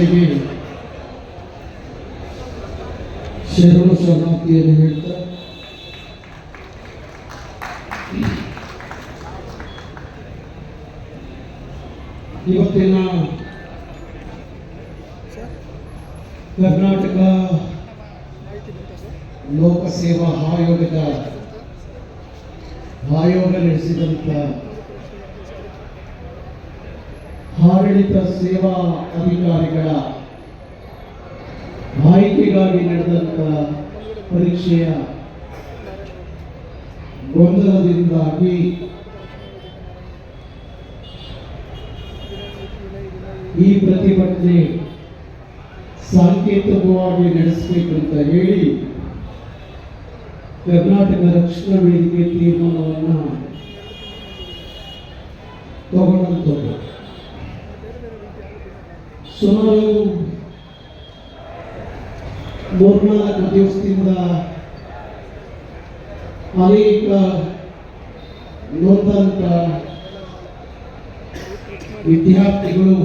ಸಂಸ್ಥೆಗೆ ಶರಣು ಶರಣಾರ್ಥಿಯನ್ನು ಹೇಳ್ತಾ ಇವತ್ತಿನ ಕರ್ನಾಟಕ ಲೋಕಸೇವಾ ಆಯೋಗ ನಡೆಸಿದಂಥ ಆಡಳಿತ ಸೇವಾ ಅಧಿಕಾರಿಗಳ ಆಯ್ಕೆಗಾಗಿ ನಡೆದಂಥ ಪರೀಕ್ಷೆಯ ಗೊಂದಲದಿಂದಾಗಿ ಈ ಪ್ರತಿಭಟನೆ ಸಾಂಕೇತಿಕವಾಗಿ ನಡೆಸಬೇಕಂತ ಹೇಳಿ ಕರ್ನಾಟಕ ರಕ್ಷಣಾ ವೇದಿಕೆ ತೀರ್ಮಾನವನ್ನು ತಗೊಂಡಂಥದ್ದು. ಸುಮಾರು 3-4 ದಿವಸದಿಂದ ಅನೇಕ ನೊಂದಂತ ವಿದ್ಯಾರ್ಥಿಗಳು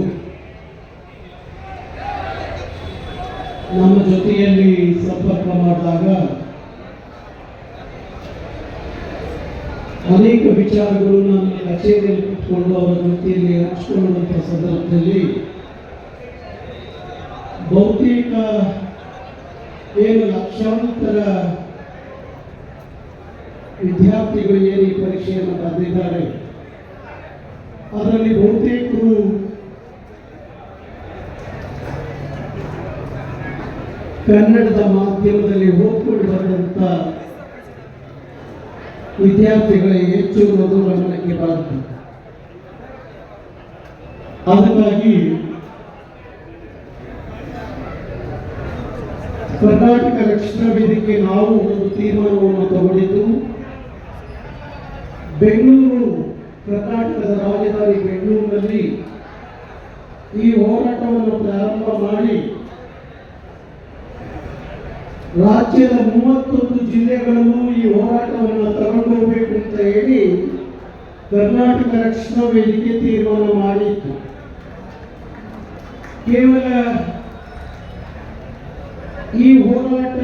ನಮ್ಮ ಜೊತೆಯಲ್ಲಿ ಸಂಪರ್ಕ ಮಾಡಿದಾಗ ಅನೇಕ ವಿಚಾರಗಳು ನಮ್ಮ ಕಚೇರಿಯಲ್ಲಿ ಕುತ್ಕೊಂಡು ಅವರ ಜೊತೆಯಲ್ಲಿ ಹಂಚಿಕೊಳ್ಳುವಂಥ ಸಂದರ್ಭದಲ್ಲಿ ಬಹುತೇಕ ಲಕ್ಷಾಂತರ ವಿದ್ಯಾರ್ಥಿಗಳು ಏನು ಈ ಪರೀಕ್ಷೆಯನ್ನು ಬರೆದಿದ್ದಾರೆ ಅದರಲ್ಲಿ ಬಹುತೇಕರು ಕನ್ನಡದ ಮಾಧ್ಯಮದಲ್ಲಿ ಓದ್ಕೊಂಡು ಬರೆದಂಥ ವಿದ್ಯಾರ್ಥಿಗಳಿಗೆ ಹೆಚ್ಚು ಇರುವುದು ಗಮನಕ್ಕೆ ಬರುತ್ತೆ. ಅದಕ್ಕಾಗಿ ಕರ್ನಾಟಕ ರಕ್ಷಣಾ ವೇದಿಕೆ ನಾವು ಒಂದು ತೀರ್ಮಾನವನ್ನು ತಗೊಂಡಿದ್ದು, ಬೆಂಗಳೂರು ಕರ್ನಾಟಕದ ರಾಜಧಾನಿ ಬೆಂಗಳೂರಿನಲ್ಲಿ ಈ ಹೋರಾಟವನ್ನು ಪ್ರಾರಂಭ ಮಾಡಿ ರಾಜ್ಯದ 31 ಜಿಲ್ಲೆಗಳನ್ನು ಈ ಹೋರಾಟವನ್ನು ತಗೊಂಡು ಹೋಗಬೇಕು ಅಂತ ಹೇಳಿ ಕರ್ನಾಟಕ ರಕ್ಷಣಾ ವೇದಿಕೆ ತೀರ್ಮಾನ ಮಾಡಿತ್ತು. ಕೇವಲ ಈ ಹೋರಾಟ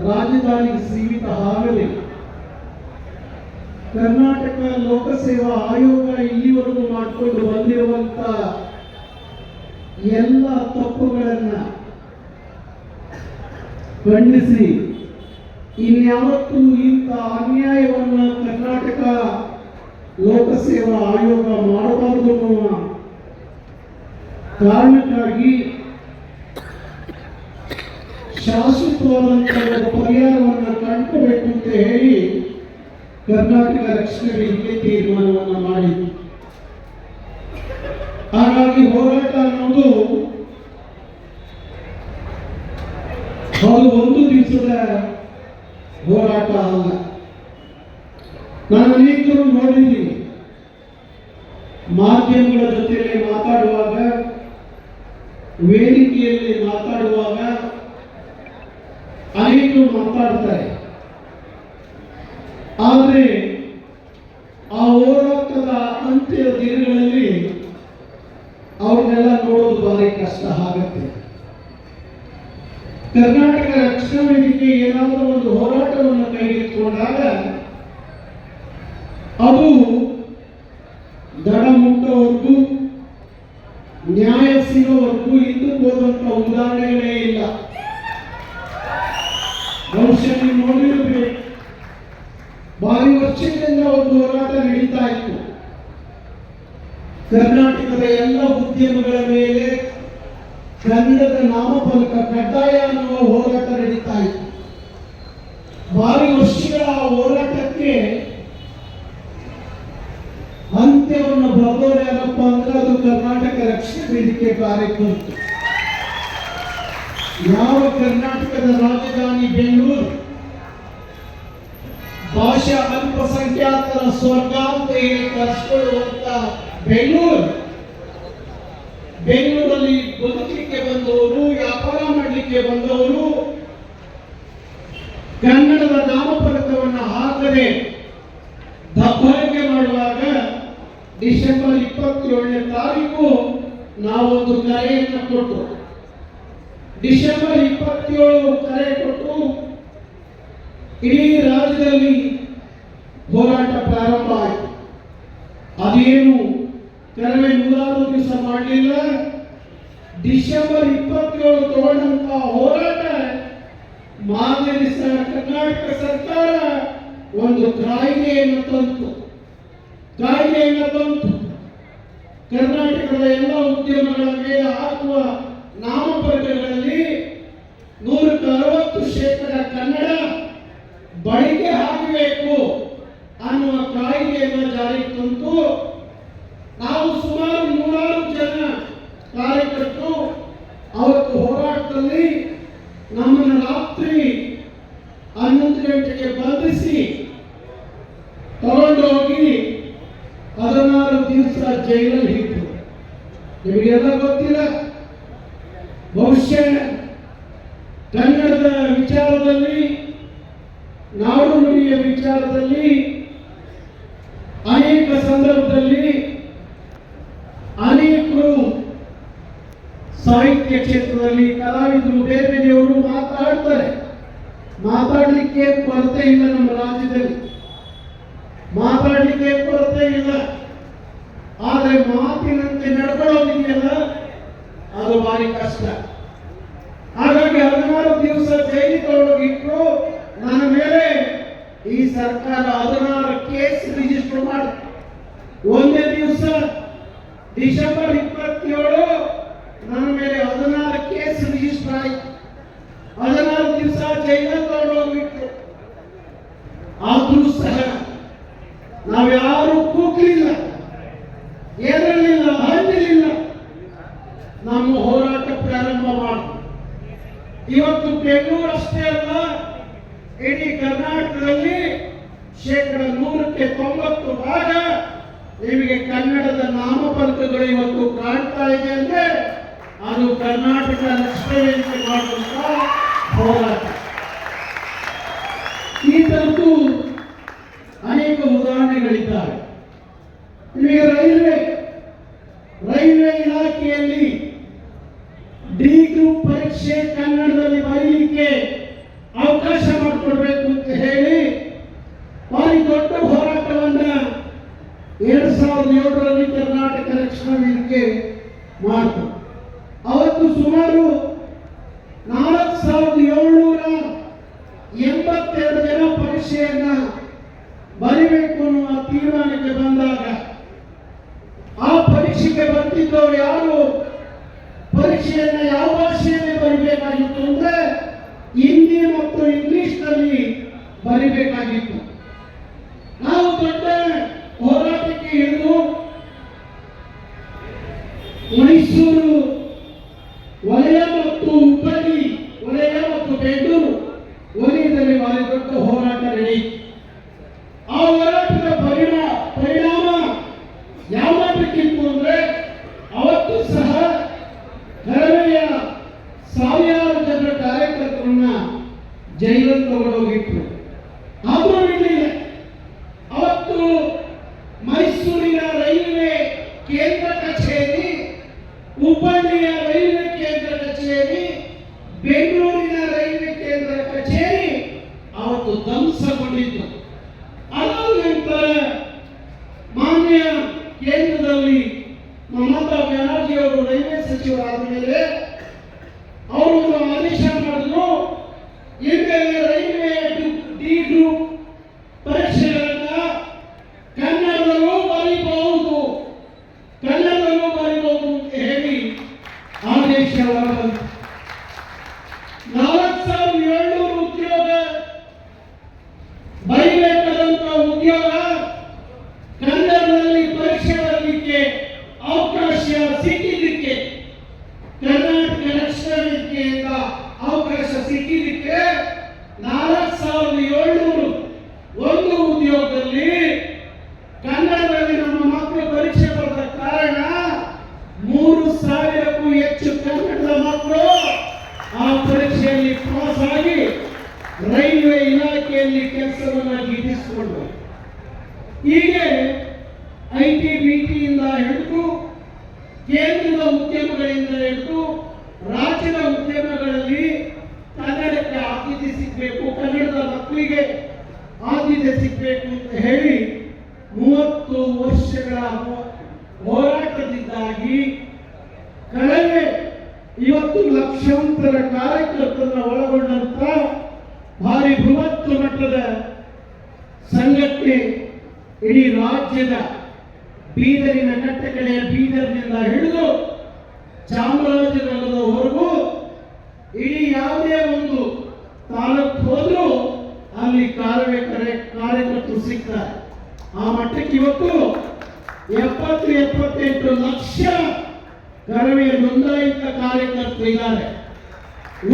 ರಾಜಧಾನಿಗೆ ಸೀಮಿತ ಆಗಲಿ, ಕರ್ನಾಟಕ ಲೋಕಸೇವಾ ಆಯೋಗ ಇಲ್ಲಿವರೆಗೂ ಮಾಡಿಕೊಂಡು ಬಂದಿರುವಂತ ಎಲ್ಲ ತಪ್ಪುಗಳನ್ನು ಖಂಡಿಸಿ ಇನ್ಯಾವತ್ತೂ ಇಂಥ ಅನ್ಯಾಯವನ್ನು ಕರ್ನಾಟಕ ಲೋಕಸೇವಾ ಆಯೋಗ ಮಾಡಬಾರದು ಅನ್ನುವ ಕಾರಣಕ್ಕಾಗಿ ಶಾಶ್ವತವಾದಂತಹ ಪರಿಹಾರವನ್ನು ಕಂಡುಕೋಬೇಕು ಅಂತ ಹೇಳಿ ಕರ್ನಾಟಕ ರಕ್ಷಣಾ ವೇದಿಕೆ ತೀರ್ಮಾನವನ್ನು ಮಾಡಿತು. ಹಾಗಾಗಿ ಹೋರಾಟ ಅನ್ನೋದು ಅದು ಒಂದು ದಿವಸದ ಹೋರಾಟ ಅಲ್ಲ. ನಾನು ಅನೇಕರು ನೋಡಿದ್ದೀನಿ, ಮಾಧ್ಯಮಗಳ ಜೊತೆಯಲ್ಲಿ ಮಾತಾಡುವಾಗ, ವೇದಿಕೆಯಲ್ಲಿ ಮಾತಾಡುವಾಗ ಅನೇಕರು ಮಾತಾಡ್ತಾರೆ. ಆದರೆ ಆ ಹೋರಾಟದ ಅಂತ್ಯದ ದಿನಗಳಲ್ಲಿ ಅವ್ರನ್ನೆಲ್ಲ ನೋಡೋದು ಭಾರಿ ಕಷ್ಟ ಆಗುತ್ತೆ. ಕರ್ನಾಟಕ ರಕ್ಷಣಾ ವೇದಿಕೆ ಏನಾದರೂ ಒಂದು ಹೋರಾಟವನ್ನು ಕೈಗೆತ್ತಿಕೊಂಡಾಗ ಅದು ದಡ ಮುಟ್ಟೋವರೆಗೂ, ನ್ಯಾಯ ಸಿಗೋವರೆಗೂ ಹಿಂದಕ್ಕೆ ಹೋದಂತ ಉದಾಹರಣೆಗಳೇ ಇಲ್ಲ. ಬಹುಶಃ ನೀವು ನೋಡಿರಬೇಕು, ಭಾರಿ ವರ್ಷಗಳಿಂದ ಒಂದು ಹೋರಾಟ ನಡೀತಾ ಇತ್ತು. ಕರ್ನಾಟಕದ ಎಲ್ಲ ಉದ್ಯಮಗಳ ಮೇಲೆ ಕನ್ನಡದ ನಾಮಫಲಕ ಕಡ್ಡಾಯ ಅನ್ನುವ ಹೋರಾಟ ನಡೀತಾ ಇತ್ತು. ಭಾರಿ ವರ್ಷಗಳ ಹೋರಾಟಕ್ಕೆ ಅಂತ್ಯವನ್ನು ಬರೆದವರು ಯಾರಪ್ಪ ಅಂದ್ರೆ ಅದು ಕರ್ನಾಟಕ ರಕ್ಷಣಾ ವೇದಿಕೆ ಕಾರ್ಯಕ್ರಮ. ಯಾವ ಕರ್ನಾಟಕದ ರಾಜಧಾನಿ ಬೆಂಗಳೂರು, ಭಾಷಾ ಅಲ್ಪಸಂಖ್ಯಾತರ ಸ್ವರ್ಗ ಅಂತ ಹೇಳಿ ಕರೆಸಿಕೊಳ್ಳುವಂತ ಬೆಂಗಳೂರಲ್ಲಿ ಬದುಕಲಿಕ್ಕೆ ಬಂದವರು, ವ್ಯಾಪಾರ ಮಾಡಲಿಕ್ಕೆ ಬಂದವರು, ಕನ್ನಡದ ನಾಮಫಲಕವನ್ನು ಹಾಕದೆ ದಬ್ಬಾಳಿಕೆ ಮಾಡುವಾಗ ಡಿಸೆಂಬರ್ 27ನೇ ತಾರೀಕು ನಾವೊಂದು ಕರೆಯನ್ನು ಕೊಟ್ಟು ಡಿಸೆಂಬರ್ 27 ಕರೆ ಕೊಟ್ಟು ಇಡೀ ರಾಜ್ಯದಲ್ಲಿ ಹೋರಾಟ ಪ್ರಾರಂಭ ಆಯಿತು. ಅದೇನು ಕೆಲವೇ 106 ದಿವಸ ಮಾಡಲಿಲ್ಲ. ಡಿಸೆಂಬರ್ 27 ತಗೊಂಡಂತ ಹೋರಾಟ ಮಾರನೇ ದಿವಸ ಕರ್ನಾಟಕ ಸರ್ಕಾರ ಒಂದು ಕಾಯ್ದೆಯನ್ನು ತಂತು. ಕರ್ನಾಟಕದ ಎಲ್ಲ ಉದ್ಯಮಗಳ ಮೇಲೆ ಹಾಕುವ ನಾಮಫಲಕಗಳಲ್ಲಿ 160% ಕನ್ನಡ ಬಳಕೆ ಆಗಬೇಕು ಅನ್ನುವ ಕಾಯ್ದೆಯನ್ನು ಜಾರಿಗೆ ತಂತು. ನಾವು ಸುಮಾರು 106 ಜನ ಕಾರ್ಯಕರ್ತರು ಅವತ್ತು ಹೋರಾಟದಲ್ಲಿ ನಮ್ಮನ್ನು ರಾತ್ರಿ 11 ಗಂಟೆಗೆ ಬಂಧಿಸಿ ತಗೊಂಡೋಗಿ 16 ದಿವಸ ಜೈಲಲ್ಲಿ ಇತ್ತು. ನಿಮಗೆಲ್ಲ ಗೊತ್ತಿಲ್ಲ. ಬಹುಶಃ ಕನ್ನಡದ ವಿಚಾರದಲ್ಲಿ, ನಾಡು ನುಡಿಯ ವಿಚಾರದಲ್ಲಿ ಅನೇಕ ಸಂದರ್ಭದಲ್ಲಿ ಅನೇಕರು ಸಾಹಿತ್ಯ ಕ್ಷೇತ್ರದಲ್ಲಿ ಕಲಾವಿದರು ಬೇರೆಯವರು ಮಾತಾಡ್ತಾರೆ. ಮಾತಾಡಲಿಕ್ಕೆ ಕೊರತೆ ಇಲ್ಲ. ನಮ್ಮ ರಾಜ್ಯದಲ್ಲಿ ಮಾತಾಡಲಿಕ್ಕೆ ಕೊರತೆ ಇಲ್ಲ. ಆದರೆ ಮಾತಿನಂತೆ ನಡ್ಕೊಳ್ಳೋದಿದೆಯಲ್ಲ, ಅದು ಭಾರಿ ಕಷ್ಟ. ಹಾಗಾಗಿ 16 ದಿವಸ ಜೈಲಿಗೆ ತಗೊಂಡೋಗಿಟ್ಟು ನನ್ನ ಮೇಲೆ ಈ ಸರ್ಕಾರ 16 ಕೇಸ್ ರಿಜಿಸ್ಟರ್ ಮಾಡಿ ಒಂದೇ ದಿವಸ ಡಿಸೆಂಬರ್ 27 ನನ್ನ ಮೇಲೆ 16 ಕೇಸ್ ರಿಜಿಸ್ಟರ್ ಆಯಿತು. 16 ದಿವಸ ಜೈಲಿಗೆ ತಗೊಂಡೋಗ್ಬಿಟ್ಟು. ಆದ್ರೂ ಸಹ ನಾವ್ಯಾರು ಕೂಗಲಿಲ್ಲ, ಎದರಲಿಲ್ಲ, ಹಂದಿಲಿಲ್ಲ. ನಮ್ಮ ಹೋರಾಟ ಪ್ರಾರಂಭ ಮಾಡಿ ಇವತ್ತು ಬೆಂಗಳೂರು ಅಷ್ಟೇ ಅಲ್ಲ, ಇಡೀ ಕರ್ನಾಟಕದಲ್ಲಿ 100ಕ್ಕೆ 90 ಭಾಗ ನಿಮಗೆ ಕನ್ನಡದ ನಾಮಫಲಕಗಳು ಇವತ್ತು ಕಾಣ್ತಾ ಇದೆ ಅಂದ್ರೆ ಅದು ಕರ್ನಾಟಕ ರಕ್ಷಣೆ ವೇದಿಕೆ ಮಾಡುವಂತ ಹೋರಾಟ. ಈ ತರದ್ದು ಅನೇಕ ಉದಾಹರಣೆಗಳಿದ್ದಾವೆ. ನಿಮಗೆ ರೈಲ್ವೆ ಇಲಾಖೆಯಲ್ಲಿ ಡಿ ಗ್ರೂಪ್ ಪರೀಕ್ಷೆ ಕನ್ನಡದಲ್ಲಿ ಬರೀಲಿಕ್ಕೆ ಅವಕಾಶ ಮಾಡಿಕೊಡ್ಬೇಕು ಅಂತ ಹೇಳಿ ಭಾರಿ ದೊಡ್ಡ ಹೋರಾಟವನ್ನ 2007ರಲ್ಲಿ ಕರ್ನಾಟಕ ರಕ್ಷಣಾ ವೇದಿಕೆ ಮಾಡಿತು. ಅವತ್ತು ಸುಮಾರು 4782 ಜನ ಪರೀಕ್ಷೆಯನ್ನ ಬರಿಬೇಕು ಅನ್ನುವ ತೀರ್ಮಾನಕ್ಕೆ ಬಂದಾಗ ಆ ಪರೀಕ್ಷೆಗೆ ಬರ್ತಿದ್ದವರು ಯಾರು ಪರೀಕ್ಷೆಯನ್ನ ಯಾವ ಭಾಷೆಯಲ್ಲಿ ಬರಿಬೇಕಾಗಿತ್ತು ಅಂದ್ರೆ ಹಿಂದಿ ಮತ್ತು ಇಂಗ್ಲಿಷ್ನಲ್ಲಿ ಬರಿಬೇಕಾಗಿತ್ತು. ನಾವು ದೊಡ್ಡ ಹೋರಾಟಕ್ಕೆ ಇಳಿದು ಮೈಸೂರು ವಲಯ ಮತ್ತು ಹುಬ್ಬಳ್ಳಿ ವಲಯ ಮತ್ತು ಬೆಂಗಳೂರು ವಲಯದಲ್ಲಿ ಭಾರಿ ದೊಡ್ಡ ಹೋರಾಟ ನಡೆಯಿತು. ಆ ಹೋರಾಟದ ಪರಿಣಾಮ ಯಾವ ಮಟ್ಟಕ್ಕಿತ್ತು ಅಂದ್ರೆ ಅವತ್ತು ಸಹ ಕರವೆಯ ಸಾವಿರಾರು ಜನರ ಕಾರ್ಯಕರ್ತರನ್ನ ಜೈಲಲ್ಲಿ ತಗೊಂಡೋಗಿತ್ತು. ಆದರೂ ಇರಲಿಲ್ಲ. ಅವತ್ತು ಮೈಸೂರಿನ ರೈಲ್ವೆ ಕೇಂದ್ರ ಕಚೇರಿ, ಹುಬ್ಬಳ್ಳಿಯ ರೈಲ್ವೆ ಕೇಂದ್ರ ಕಚೇರಿ, ಬೆಂಗಳೂರಿನ ರೈಲ್ವೆ ಕೇಂದ್ರ ಕಚೇರಿ ಅವತ್ತು ಧ್ವಂಸಗೊಂಡಿತ್ತು. ಅದಾದ ನಂತರ ಮಾನ್ಯ ಕೇಂದ್ರದಲ್ಲಿ ಮಮತಾ ಬ್ಯಾನರ್ಜಿ ಅವರು ರೈಲ್ವೆ ಸಚಿವರಾದ ಮೇಲೆ ಅವರು ಆದೇಶ ಮಾಡಿದ್ರು, ಈಗಾಗಲೇ ರೈಲ್ವೆ ಡಿ ಗ್ರೂಪ್ ಪರೀಕ್ಷೆಗಳನ್ನ ಕನ್ನಡದಲ್ಲೂ ಬರೀಬಹುದು ಅಂತ ಹೇಳಿ ಆದೇಶ ಹೊರಬಂತು. 4700 ಉದ್ಯೋಗ ಬರೀಬೇಕಾದಂತ ಉದ್ಯೋಗ ಕನ್ನಡದಲ್ಲಿ ಪರೀಕ್ಷೆ ಬರಲಿಕ್ಕೆ ಅವಕಾಶ ಸಿಕ್ಕಿದ್ದಕ್ಕೆ, ಕರ್ನಾಟಕ ರಕ್ಷಣಾ ವೇದಿಕೆಯಿಂದ ಅವಕಾಶ ಸಿಕ್ಕಿದ್ದಕ್ಕೆ 4700 ಒಂದು ಉದ್ಯೋಗದಲ್ಲಿ ಕನ್ನಡದಲ್ಲಿ ನಮ್ಮ ಮಕ್ಕಳು ಪರೀಕ್ಷೆ ಬರೆದ ಕಾರಣ 3000ಕ್ಕೂ ಹೆಚ್ಚು ಕನ್ನಡದ ಮಕ್ಕಳು ಆ ಪರೀಕ್ಷೆಯಲ್ಲಿ ಪಾಸ್ ಆಗಿ ರೈಲ್ವೆ ಇಲಾಖೆಯಲ್ಲಿ ಕೆಲಸವನ್ನು ಗಿಟ್ಟಿಸಿಕೊಂಡು ಹೀಗೆ ಐಟಿ ಬಿಟಿಯಿಂದ ಹಿಡಿದು ಕೇಂದ್ರದ ಉದ್ಯಮಗಳಿಂದ ಹಿಡಿದು ರಾಜ್ಯದ ಉದ್ಯಮಗಳಲ್ಲಿ ಕನ್ನಡಕ್ಕೆ ಆದ್ಯತೆ ಸಿಗಬೇಕು, ಕನ್ನಡದ ಮಕ್ಕಳಿಗೆ ಆದ್ಯತೆ ಸಿಗಬೇಕು ಅಂತ ಹೇಳಿ 30 ವರ್ಷಗಳ ಹೋರಾಟದಿಂದಾಗಿ ಕಳೆದ ಇವತ್ತು ಲಕ್ಷಾಂತರ ಕಾರ್ಯಕರ್ತರನ್ನು ಒಳಗೊಂಡಂತ ಭಾರಿ ಬೃಹತ್ ಮಟ್ಟದ ಸಂಘಟನೆ ಇಡೀ ರಾಜ್ಯದ ಬೀದರಿನ ಕಟ್ಟಕಡೆಯ ಬೀದರ್ನಿಂದ ಹಿಡಿದು ಚಾಮರಾಜನಗರದವರೆಗೂ ಇಡೀ ಯಾವುದೇ ಒಂದು ತಾಲೂಕು ಹೋದ್ರೂ ಅಲ್ಲಿ ಕಾರ್ಯಕರ್ತರು ಸಿಗ್ತಾರೆ. ಆ ಮಟ್ಟಕ್ಕೆ ಇವತ್ತು 70-78 ಲಕ್ಷ ಕರವೇ ನೋಂದಾಯಿತ ಕಾರ್ಯಕರ್ತರು ಇದ್ದಾರೆ.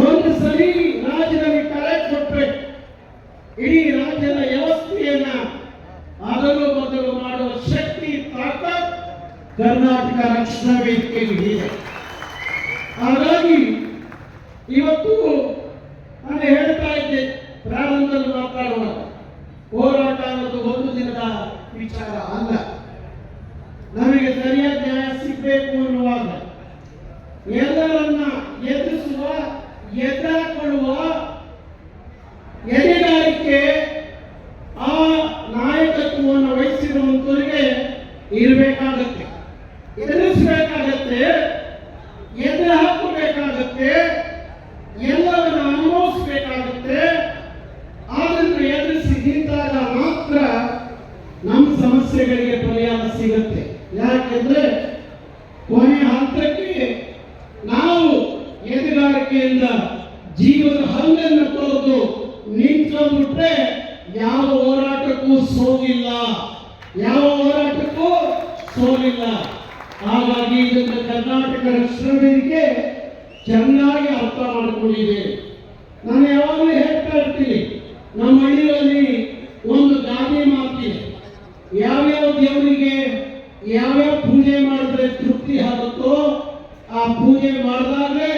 ಒಂದು ಸರಿ ರಾಜ್ಯದಲ್ಲಿ ಕರೆ ಕೊಟ್ಟರೆ ಇಡೀ ರಾಜ್ಯದ ವ್ಯವಸ್ಥೆಯನ್ನ ಅದಲು ಬದಲು ಮಾಡುವ ಶಕ್ತಿ ತಾಕತ್ ಕರ್ನಾಟಕ ರಕ್ಷಣಾ ವೇದಿಕೆಗೆ ಇದೆ. ಹಾಗಾಗಿ ಇವತ್ತು ನಾನು ಹೇಳ್ತಾ ಇದ್ದೆ ಪ್ರಾರಂಭದಲ್ಲಿ ಮಾತಾಡುವಾಗ, ಹೋರಾಟ ಅನ್ನೋದು ಒಂದು ದಿನದ ವಿಚಾರ ಅಲ್ಲ. ನಮಗೆ ಸರಿಯಾದ ನ್ಯಾಯ ಸಿಗಬೇಕು ಅನ್ನುವಾಗ ಎಲ್ಲರನ್ನ ಎದುರಿಸುವ, ಎದುರಾಕೊಳ್ಳುವ ಎದೆಗಾರಿಕೆ ಆ ನಾಯಕತ್ವವನ್ನು ವಹಿಸಿರುವಂತವರಿಗೆ ಇರಬೇಕಾಗತ್ತೆ, ಎದುರಿಸಬೇಕಾಗತ್ತೆ, ಎದುರು ಹಾಕಬೇಕಾಗತ್ತೆ, ಎಲ್ಲವನ್ನ ಅನುಭವಿಸಬೇಕಾಗುತ್ತೆ. ಅದನ್ನು ಎದುರಿಸಿ ನಿಂತಾಗ ಮಾತ್ರ ನಮ್ಮ ಸಮಸ್ಯೆಗಳಿಗೆ ಪರಿಹಾರ ಸಿಗುತ್ತೆ. ಯಾಕೆಂದ್ರೆ ಕೊನೆ ಹಂತಕ್ಕೆ ನಾವು ಎದುರಾಳಿಕೆಯಿಂದ ಜೀವನ ಹಂಗನ್ನು ತೊರೆದು ನಿಂತ್ಕೊಂಡ್ಬಿಟ್ರೆ ಯಾವ ಹೋರಾಟಕ್ಕೂ ಸೋಲಿಲ್ಲ, ಯಾವ ಹೋರಾಟಕ್ಕೂ ಸೋಲಿಲ್ಲ. ಹಾಗಾಗಿ ಇದನ್ನು ಕರ್ನಾಟಕ ರಕ್ಷಣಾ ವೇದಿಕೆ ಚೆನ್ನಾಗಿ ಅರ್ಥ ಮಾಡಿಕೊಂಡಿದೆ. ನಾನು ಯಾವಾಗಲೂ ಹೇಳ್ತಾ ಇರ್ತೀನಿ, ನಮ್ಮ ಹಳ್ಳಿಯಲ್ಲಿ ಒಂದು ಗಾದೆ ಮಾತಿದೆ, ಯಾವ್ಯಾವ ದೇವರಿಗೆ ಯಾವ್ಯಾವ ಪೂಜೆ ಮಾಡಿದ್ರೆ ತೃಪ್ತಿ ಆಗುತ್ತೋ ಆ ಪೂಜೆ ಮಾಡಿದಾಗಲೇ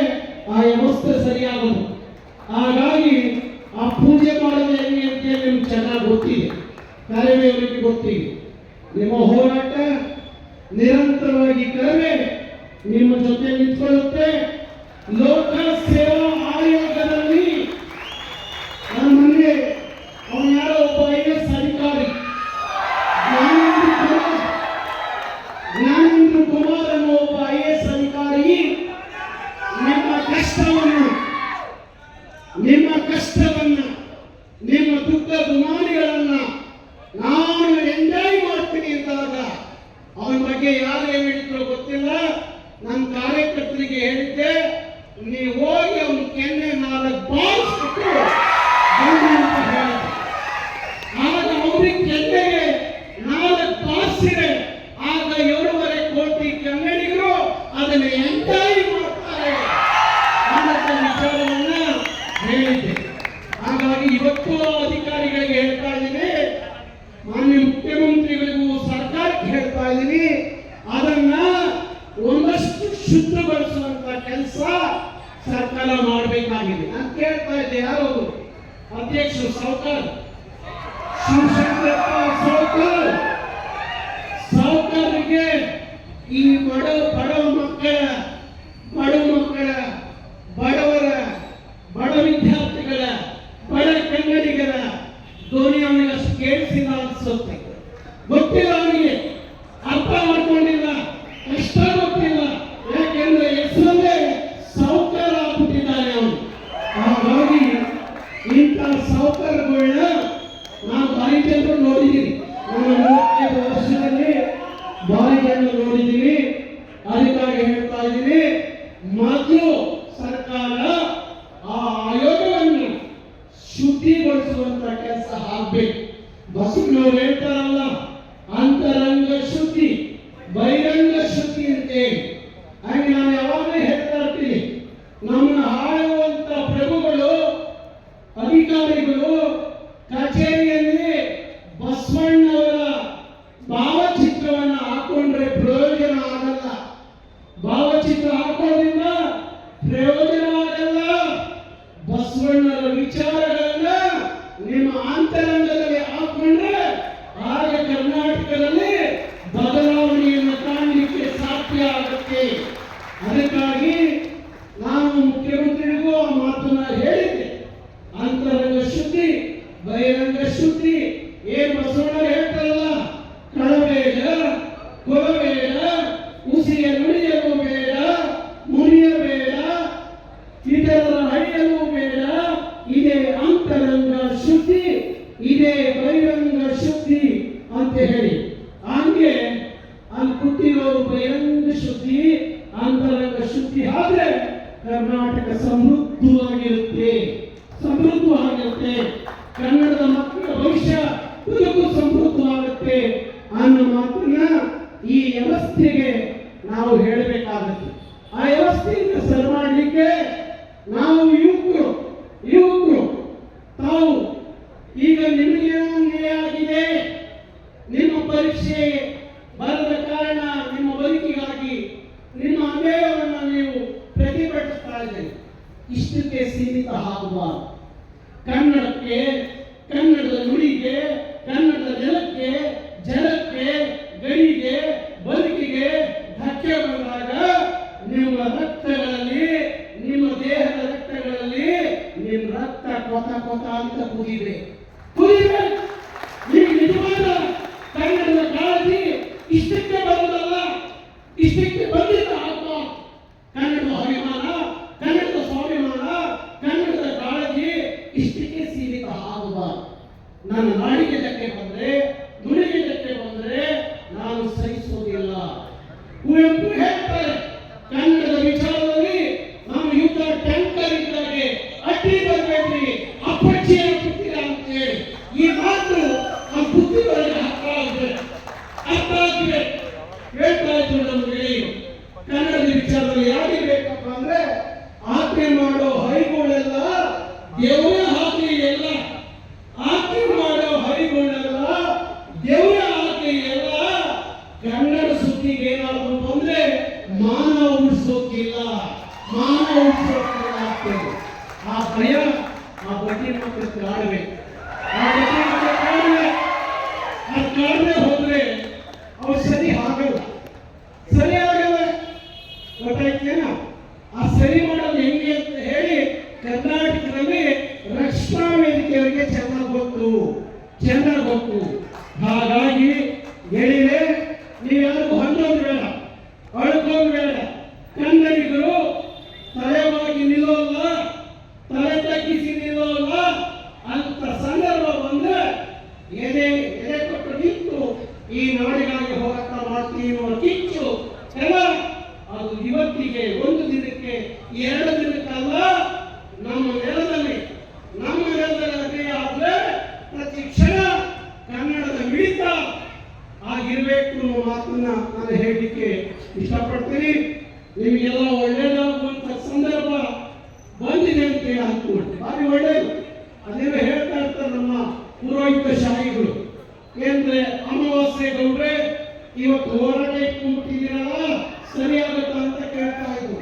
ಆ ವ್ಯವಸ್ಥೆ ಸರಿಯಾಗೋದು. ಹಾಗಾಗಿ ಆ ಪೂಜೆ ಮಾಡೋದು ಹೆಂಗೆ ಅಂತ ನಿಮ್ಗೆ ಚೆನ್ನಾಗಿ ಗೊತ್ತಿದೆ, ಕರವೇವರಿಗೆ ಗೊತ್ತಿದೆ. ನಿಮ್ಮ ಹೋರಾಟ ನಿರಂತರವಾಗಿ ಕರವೇ ನಿಮ್ಮ ಜೊತೆ ನಿಂತ್ಕೊಳ್ಳುತ್ತೆ. ಲೋಕ ಸೇವಾ ಆಯೋಗದಲ್ಲಿ ನನ್ನ ಮನೆಗೆ ಅವನು ಯಾರೋ ಒಬ್ಬ IAS ಅಧಿಕಾರಿ ಜ್ಞಾನೇಂದ್ರ ಕುಮಾರ್ ಅನ್ನೋ ಒಬ್ಬ IAS ಅಧಿಕಾರಿ ನಿಮ್ಮ ಕಷ್ಟವನ್ನ ನಿಮ್ಮ ದುಃಖ ದುಮಾನಿಗಳನ್ನ ನಾನು ಎಂಜಾಯ್ ಮಾಡ್ತೀನಿ ಅಂದಾಗ ಅವನ ಬಗ್ಗೆ ಯಾರು ಏನು ಹೇಳಿದ್ರು ಗೊತ್ತಿಲ್ಲ. ನನ್ನ ಕಾರ್ಯಕರ್ತರಿಗೆ ಹೇಳಿದ್ದೆ, ನೀವು ಹೋಗಿ ಅವನ ಕೆನ್ನೆ 4 ಬಾರಿಸ್ಬಿಟ್ಟು ಅಂತ ಹೇಳಿದೆ. ಆಗ ಅವ್ರಿಗೆ ಕೆನ್ನೆಗೆ 4 ಬಾರಿಸಿದೆ. ಆಗ 7.5 ಕೋಟಿ ಕನ್ನಡಿಗರು ಅದನ್ನು ಎಂಜಾಯ್ ಮಾಡ್ತಾರೆ ಅನ್ನೋ ವಿಚಾರವನ್ನ ಹೇಳಿದ್ದೆ. ಹಾಗಾಗಿ ಇವತ್ತು ಅಧಿಕಾರಿಗಳಿಗೆ ಹೇಳ್ತಾ ಇದ್ದೀನಿ, ಮಾನ್ಯ ಮುಖ್ಯಮಂತ್ರಿಗಳಿಗೂ ಸರ್ಕಾರಕ್ಕೆ ಹೇಳ್ತಾ ಇದ್ದೀನಿ, ಅದನ್ನ ಒಂದಷ್ಟು ಶುದ್ಧಗೊಳಿಸುವಂತ ಕೆಲಸ ಸರ್ಕಾರ ಮಾಡಬೇಕಾಗಿದೆ. ನಾನು ಕೇಳ್ತಾ ಇದ್ದೆ, ಯಾರು ಅಧ್ಯಕ್ಷರು ಸಾವ್ಕಾರ್ ಶಿವಶಂಕರಪ್ಪ ಸಾವ್ಕಾರ್ಗೆ ಈ ಬಡವ ಮಕ್ಕಳ ಬಡ ವಿದ್ಯಾರ್ಥಿಗಳ ಬಡ ಕನ್ನಡಿಗರ ಧ್ವನಿ ಅವನಿಗೆ ಅಷ್ಟು ಕೇಳಿಸಿಲ್ಲ ಅನ್ಸುತ್ತೆ. ಗೊತ್ತಿಲ್ಲ, ಅವನಿಗೆ ಅರ್ಥ ಮಾಡ್ಕೊಂಡಿಲ್ಲ, ಕಷ್ಟ ಗೊತ್ತಿಲ್ಲ. ಯಾಕೆಂದ್ರೆ ಹೆಸರಲ್ಲೇ ಸಾವ್ಕಾರ ಆಗ್ಬಿಟ್ಟಿದ್ದಾನೆ ಅವನು. ಹಾಗಾಗಿ ಇಂಥ ಸಾವ್ಕಾರಗಳನ್ನ ನಾವು ಭಾರಿ ಜನರು ನೋಡಿದ್ದೀವಿ. ನಮ್ಮ 35 ವರ್ಷದಲ್ಲಿ ಭಾರಿ ಜನರು ನೋಡಿದ್ದೀವಿ. ಅದಕ್ಕಾಗಿ ಹೇಳ್ತಾ ಇದ್ದೀನಿ, ಮೊದಲು ಸರ್ಕಾರ ಆ ಆಯೋಗವನ್ನು ಶುದ್ಧಿಗೊಳಿಸುವಂತ ಕೆಲಸ ಆಗ್ಬೇಕು. ಬಸವನವರು ಹೇಳ್ತಾರಲ್ಲ, ಅಂತರಂಗ ಶುದ್ಧಿ ಬಹಿರಂಗ ಶುದ್ಧಿ ಅಂತೇಳಿ. ಹಾಗೆ ನಾನು ಯಾವಾಗಲೂ ಹೇಳ್ತಾ ಇರ್ತೀನಿ, ನಮ್ಮನ್ನು ಆಳುವಂತ ಪ್ರಭುಗಳು, ಅಧಿಕಾರಿಗಳು ಕಚೇರಿಯಲ್ಲಿ ಬಸವಣ್ಣವರ ಭಾವಚಿತ್ರವನ್ನು ಹಾಕೊಂಡ್ರೆ ಪ್ರಯೋಜನ ಆಗಲ್ಲ. ಭಾವಚಿತ್ರ ಹಾಕೋದ್ರಿಂದ ಸೃಷ್ಟಿ ಆದ್ರೆ ಕರ್ನಾಟಕ ಸಮೃದ್ಧವಾಗಿರುತ್ತೆ, ಸಮೃದ್ಧವಾಗಿರುತ್ತೆ. ಕನ್ನಡದ ಮಕ್ಕಳ ಭವಿಷ್ಯ ಬದುಕು ಸಮೃದ್ಧವಾಗುತ್ತೆ ಅನ್ನೋ ಮಾತನ್ನ ಈ ವ್ಯವಸ್ಥೆಗೆ ನಾವು ಹೇಳಬೇಕಾಗುತ್ತೆ. ಆ ವ್ಯವಸ್ಥೆಯಿಂದ ಸರಿ ಮಾಡಲಿಕ್ಕೆ ನಾವು ಯುವಕರು ತಾವು ಈಗ ನಿಮಗೆ ಅನ್ಯಾಯ ಆಗಿದೆ, ನಿಮ್ಮ ಪರೀಕ್ಷೆ ಬರದ ಕಾರಣ ನಿಮ್ಮ ಬದುಕಿಗಾಗಿ ನಿಮ್ಮ ಅನ್ಯಾಯವನ್ನು ನೀವು ಪ್ರತಿಭಟಿಸ್ತಾ ಇದ್ದೀರಿ. ಇಷ್ಟಕ್ಕೆ ಸೀಮಿತ ಆಗಬಾರದು. ಕನ್ನಡಕ್ಕೆ, ಕನ್ನಡದ ನುಡಿಗೆ, ಕನ್ನಡದ ನೆಲಕ್ಕೆ, ಜಲಕ್ಕೆ, ಗಡಿಗೆ, ಬದುಕಿಗೆ ಧಕ್ಕೆ ಬಂದಾಗ ನಿಮ್ಮ ರಕ್ತಗಳಲ್ಲಿ, ನಿಮ್ಮ ದೇಹದ ರಕ್ತಗಳಲ್ಲಿ ನಿಮ್ಮ ರಕ್ತ ಕೊತ ಕೊತ ಅಂತ ಕುದಿದೆ. ಈಗ ನಿಜವಾದ ಕನ್ನಡದ ಕಾಳಜಿ ಇಷ್ಟಕ್ಕೆ ಬರುವುದಲ್ಲ, ಇಷ್ಟಕ್ಕೆ ಬಂದಿದ್ದ ಆತ್ಮ. ಕನ್ನಡದ ಅಭಿಮಾನ, ಕನ್ನಡದ ಸ್ವಾಭಿಮಾನ, ಕನ್ನಡದ ಕಾಳಜಿ ಇಷ್ಟಕ್ಕೆ ಸೀಮಿತ ಆಗಬಾರದು. ನನ್ನ ನಾಡಿಗೆ ಧಕ್ಕೆ ಬಂದ್ರೆ, ನುಡಿಗೆ ಧಕ್ಕೆ ಬಂದ್ರೆ ನಾನು ಸಹಿಸುವುದಿಲ್ಲ. ಕುವೆಂಪು ಹೇಳ್ತಾರೆ, ಕನ್ನಡದ ವಿಚಾರದಲ್ಲಿ ನಾವು ಯುದ್ಧ ಟ್ಯಾಂಕರ್ ಇದ್ದಾಗೆ ಅಡ್ಡಿ ಬರಬೇಡ್ರಿ, ಅಪ್ಪಚ್ಚಿ ಆಗ್ಬಿಡ್ತೀರಾ ಅಂತ ಹೇಳಿ ಈ ಮಾತು ಆ ಬುದ್ಧಿಗಳಿಗೆ ಅರ್ಥ ಆಗ್ಬೇಕು. ಹೇಳ್ತಾ ಇದ್ರು ನಮ್ಮ ಗೆಳೆಯರು, ಕನ್ನಡದ ವಿಚಾರದಲ್ಲಿ ಯಾರಿಗೆ ಬೇಕಪ್ಪ ಅಂದ್ರೆ ಆಜ್ಞೆ ಮಾಡೋ ಹರಿಗಳೆಲ್ಲ ದೇವರೇ ಆಜ್ಞೆ ಎಲ್ಲ, ಆಜ್ಞೆ ಮಾಡೋ ಹರಿಗಳೆಲ್ಲ ದೇವರೇ ಆಜ್ಞೆ ಎಲ್ಲ. ಕನ್ನಡ ಸುದ್ದಿಗೆ ಏನಾದ್ರು ಬಂದ್ರೆ ಮಾನ ಉಳಿಸೋಕಿಲ್ಲ, ಮಾನ ಉಳಿಸೋಕಿಲ್ಲ ಆಗ್ತದೆ. ಆ ಭಯ ಆ ಬಡ್ಡಿ ಮಕ್ಕಳು ಕಾಡಬೇಕು, ಆ ಬಡ್ಡಿ ಮಕ್ಕಳು ಕಾಡಬೇಕು. ಆ ಕಾಡದೆ ಹೋದ್ರೆ ಅವ್ರು ಸರಿ ಆಗಲ್ಲ, ಸರಿ ಆಗಲ್ಲ. ಗೊತ್ತಾಯ್ತೇನೋ? ಆ ಸರಿ ಮಾಡೋದು ಹೆಂಗೆ ಅಂತ ಹೇಳಿ ಕರ್ನಾಟಕದಲ್ಲಿ ರಕ್ಷಣಾ ವೇದಿಕೆಯವರಿಗೆ ಚೆನ್ನಾಗಿ ಗೊತ್ತು. ಹಾಗಾಗಿ ಹೇಳಿದೆ, ನೀವ್ಯಾರಿಗೂ ಹೊಂದೋದು ಬೇಡ, ಅಳ್ಕೋದು ಬೇಡ. ಕನ್ನಡಿಗರು ತಲೆವಾಗಿ ನಿಲ್ಲೋಲ್ಲ, ತಲೆ ತಗ್ಗಿಸಿ ನಿಲ್ಲೋಲ್ಲ ಅಂತ ಸಂದರ್ಭ ಬಂದ್ರೆ ಎದೆ ಕೊಟ್ಟು ನಿಂತು ಈ ನಾಡಿಗಾಗಿ ಹೋರಾಟ ಮಾಡ್ತೀವಿ ಅನ್ನೋ ಕಿಚ್ಚು ಎಲ್ಲ ಅದು ಇವತ್ತಿಗೆ, ಒಂದು ದಿನಕ್ಕೆ, 2 ದಿನಕ್ಕಲ್ಲ, ನಮ್ಮ ನೆಲದಲ್ಲಿ ಅದೇ ಆದ್ರೆ ಪ್ರತಿ ಕ್ಷಣ ಕನ್ನಡದ ಮಿಡಿತ ಆಗಿರ್ಬೇಕು ಅನ್ನೋ ಮಾತನ್ನ ನಾನು ಹೇಳಲಿಕ್ಕೆ ಇಷ್ಟಪಡ್ತೀನಿ. ನಿಮಗೆಲ್ಲ ಒಳ್ಳೇದಾಗುವಂತ ಸಂದರ್ಭ ಬಂದಿದೆ ಅಂತ ಹೇಳಿ ಅಂದ್ಕೊಂಡೆ, ಭಾರಿ ಒಳ್ಳೇದು. ಅದೇನೋ ಹೇಳ್ತಾ ಇರ್ತಾರೆ ನಮ್ಮ ಪುರೋಹಿತ ಶಾಹಿಗಳು, ಏನ್ರೆ ಅಮಾವಾಸ್ಯೆ ಗೌಡ್ರೆ ಇವತ್ತು ಹೋರಾಟ ಇಟ್ಕೊಂಡ್ಬಿಟ್ಟಿದ್ದೀರಲ್ಲ, ಸರಿಯಾಗುತ್ತಾ ಅಂತ ಕೇಳ್ತಾ ಇದ್ರು.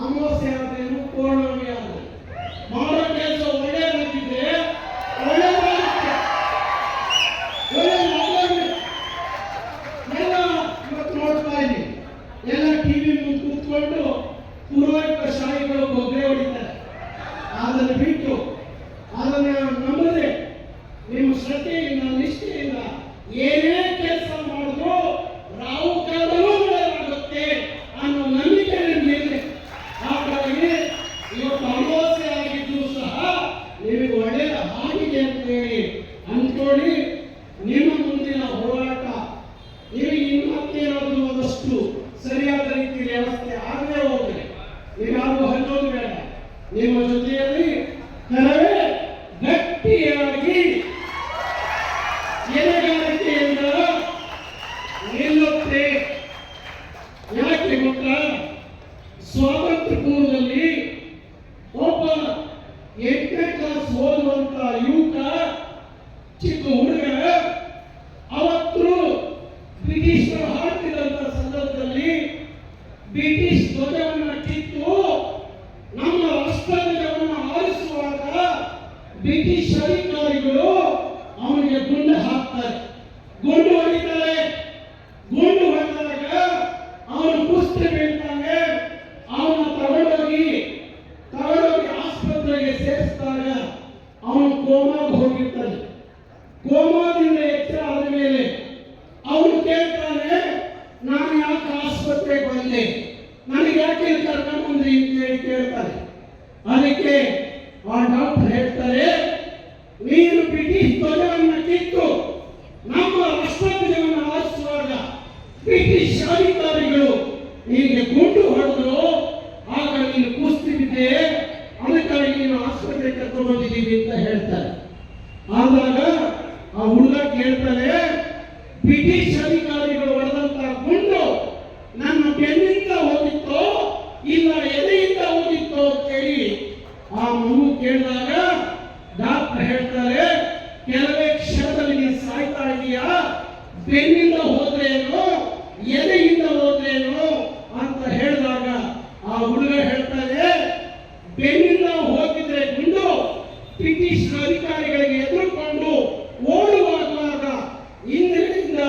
ಅಮಾವಾಸ್ಯೆ ಆದ್ರೇನು, ಪೌರ್ಣಮಿ ಆದ್ರೆ ಮಾಡೋ ಕೆಲಸ ಒಳ್ಳೇದಾಗಿದ್ರೆ ಒಳ್ಳೇದಾಗುತ್ತೆ. ಎಲ್ಲ ಇವತ್ತು ನೋಡ್ತಾ ಇದ್ದೀನಿ, ಎಲ್ಲ ಟಿವಿ ಮುಂದೆ ಕೂತ್ಕೊಂಡು ಪುರೋಹಿತ ಶಾಹಿಗಳು ಗೊಬ್ಬರ ಹೊಡಿತಾರೆ. ಅದನ್ನು ಬಿಟ್ಟು ಅದನ್ನ ನಂಬದೆ ನಿಮ್ಮ ಶ್ರದ್ಧೆಯಿಂದ, ನಿಷ್ಠೆಯಿಂದ ಏನೇ ಕೆಲಸ ಮಾಡಿದ್ರು ರಾವು ಕಾಲದಲ್ಲೂ ಒಳ್ಳೆಯದಾಗುತ್ತೆ ಅನ್ನೋ ನಂಬಿಕೆ ನಿಮಗೆ. ಹಾಗಾಗಿ ಇವತ್ತು ಅಮಾವಾಸ್ಯೆ ಆಗಿದ್ದು ಸಹ ನಿಮಗೆ ಒಳ್ಳೆಯ ಆಗಿದೆ ಅಂತೇಳಿ ಅಂದ್ಕೊಳ್ಳಿ. ನಿಮ್ಮ ಮುಂದಿನ ಹೋರಾಟ ನಿಮಗೆ ಇನ್ನೊಂದೇನಾದರೂ ಒಂದಷ್ಟು ಸರಿಯಾದ ರೀತಿಯಲ್ಲಿ ವ್ಯವಸ್ಥೆ ಆಗದೆ ಹೋದ್ರೆ ನೀವ್ಯಾರು ಹಂಚೋದು ಬೇಡ. ನಿಮ್ಮ ಜೊತೆಯಲ್ಲಿ ಕರವೇ ಗಟ್ಟಿಯಾಗಿ ಎಲೆಗಾರಿಕೆಯಿಂದ ನಿಲ್ಲುತ್ತೆ. ಯಾಕೆ ಗೊತ್ತಾ? ಸ್ವಾತಂತ್ರ್ಯ ಪೂರ್ವದಲ್ಲಿ ಒಬ್ಬ 8ನೇ ಕ್ಲಾಸ್ ಓದುವಂತ ಯುವಕ, ಚಿಕ್ಕ ಹುಡುಗ, ಅವತ್ತು ಬ್ರಿಟಿಷರು ಆಳ್ತಿದ್ದಂತ ಸಂದರ್ಭದಲ್ಲಿ ಬ್ರಿಟಿಷ್ ಧ್ವಜವನ್ನು ಕಿತ್ತು ನಮ್ಮ ರಾಷ್ಟ್ರಧ್ವಜವನ್ನು ಆರಿಸುವಾಗ ಬ್ರಿಟಿಷ್ ಅಧಿಕಾರಿಗಳು ಅವನಿಗೆ ಗುಂಡು ಹಾಕ್ತಾರೆ, ಗುಂಡು ಹೊಡಿತಾರೆ. ಗುಂಡು ಹೊಡೆದಾಗ ಅವನು ಕುಸ್ತಿ ಬೀಳ್ತಾನೆ. ಅವನ ತಗೊಂಡೋಗಿ ಆಸ್ಪತ್ರೆಗೆ ಸೇರಿಸಿದಾಗ ಅವನು ಕೋಮಾಗೆ ಹೋಗಿರ್ತಾನೆ. ಕೋಮಾದಿಂದ ಎಚ್ಚರ ಆದ ಮೇಲೆ ಅವನು ಕೇಳ್ತಾನೆ, ನಾನು ಯಾಕೆ ಆಸ್ಪತ್ರೆಗೆ ಬಂದೆ, ನನಗೆ ಯಾಕೆ ಕರ್ಕೊಂಡು ಬಂದ್ರಿ ಅಂತ ಹೇಳಿ ಕೇಳ್ತಾರೆ. ಅದಕ್ಕೆ ಆ ಡಾಕ್ಟರ್ ಹೇಳ್ತಾರೆ, ನೀನು ಬ್ರಿಟಿಷ್ ಧ್ವಜವನ್ನು ಕಿತ್ತು ನಮ್ಮ ರಾಷ್ಟ್ರಧ್ವಜವನ್ನು ಆರಿಸುವಾಗ ಬ್ರಿಟಿಷ್ ಅಧಿಕಾರಿಗಳು ನಿಮಗೆ ಗುಂಡು ಕೇಳಿದಾಗ ಡಾಕ್ಟರ್ ಹೇಳ್ತಾರೆ, ಕೆಲವೇ ಕ್ಷಣದಲ್ಲಿ ನೀನು ಸಾಯ್ತಾ ಇದೀಯಾ, ಬೆನ್ನಿಂದ ಹೋದ್ರೇನು ಎದೆಯಿಂದ ಹೋದ್ರೇನು ಅಂತ ಹೇಳಿದಾಗ ಆ ಹುಡುಗ ಹೇಳ್ತಾರೆ, ಬೆನ್ನಿಂದ ಹೋಗಿದ್ರೆ ಗುಂಡು ಬ್ರಿಟಿಷ್ ಅಧಿಕಾರಿಗಳಿಗೆ ಎದುರುಕೊಂಡು ಓಡುವಾಗ ಹಿಂದಿನಿಂದ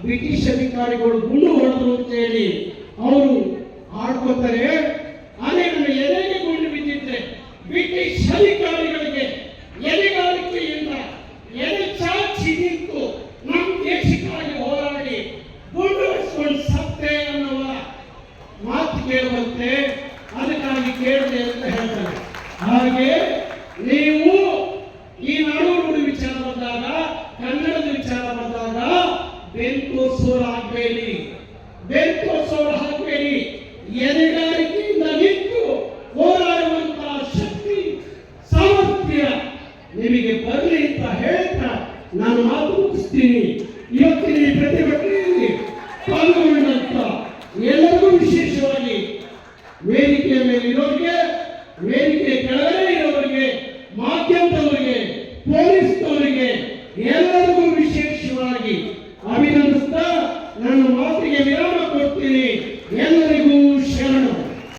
ಬ್ರಿಟಿಷ್ ಅಧಿಕಾರಿಗಳು ಗುಂಡು ಹೊಡೆದ್ರು ಅಂತ ಹೇಳಿ ಅವರು ಆಡ್ಕೋತಾರೆ. ಅದೇ ನನ್ನ ಎದೆಗೆ ಗುಂಡು ಬಿದ್ದಿದ್ರೆ ಬ್ರಿಟಿಷ್ ಅಧಿಕಾರಿಗಳಿಗೆ ಎದೆಗಾರಿಕೆಯಿಂದ ಎದೆ ಚಾಚಿ ನಿಂತು ನಮ್ಮ ದೇಶಕ್ಕಾಗಿ ಹೋರಾಡಿ ಗುಂಡು ಹೊಡೆಸ್ಕೊಂಡು ಸತ್ತೆ ಅನ್ನುವ ಮಾತು ಕೇಳುವಂತೆ ಅದಕ್ಕಾಗಿ ಕೇಳಿದೆ ಅಂತ ಹೇಳ್ತಾರೆ. ಹಾಗೆ ನೀವು ಈ ನಾಡು ವಿಚಾರ ಬಂದಾಗ, ಕನ್ನಡದ ವಿಚಾರ ಬಂದಾಗ ಬೆಂಕೋಸೋರು ಹಾಕಬೇಡಿ, ಬೆಂಕೋಸೋರು ಹಾಕಬೇಡಿ. ಎದೆಗಾರಿಕೆಯಿಂದ ನಿಂತು ಹೋರಾಡುವಂತಹ ಶಕ್ತಿ ಸಾಮರ್ಥ್ಯ ನಿಮಗೆ ಬರಲಿ ಅಂತ ಹೇಳ್ತಾ ನಾನು ಮಾತು ಮುಗಿಸ್ತೀನಿ. ಇವತ್ತಿನ ಈ ಪ್ರತಿಭಟನೆಯಲ್ಲಿ ಪಾಲ್ಗೊಂಡಂತ ಎಲ್ಲರಿಗೂ ವಿಶೇಷವಾಗಿ ವೇದಿಕೆಯ ಮೇಲೆ ಇರೋರಿಗೆ, ವೇದಿಕೆ ಕೆಳಗಡೆ ಇರೋರಿಗೆ, ಮಾಧ್ಯಮದವರಿಗೆ, ಪೊಲೀಸ್ನವರಿಗೆ ಎಲ್ಲರಿಗೂ ವಿಶೇಷವಾಗಿ ಅಭಿನಂದಿಸ್ತಾ ನನ್ನ ಮಾತಿಗೆ ವಿರಾಮ ಕೊಡ್ತೀನಿ.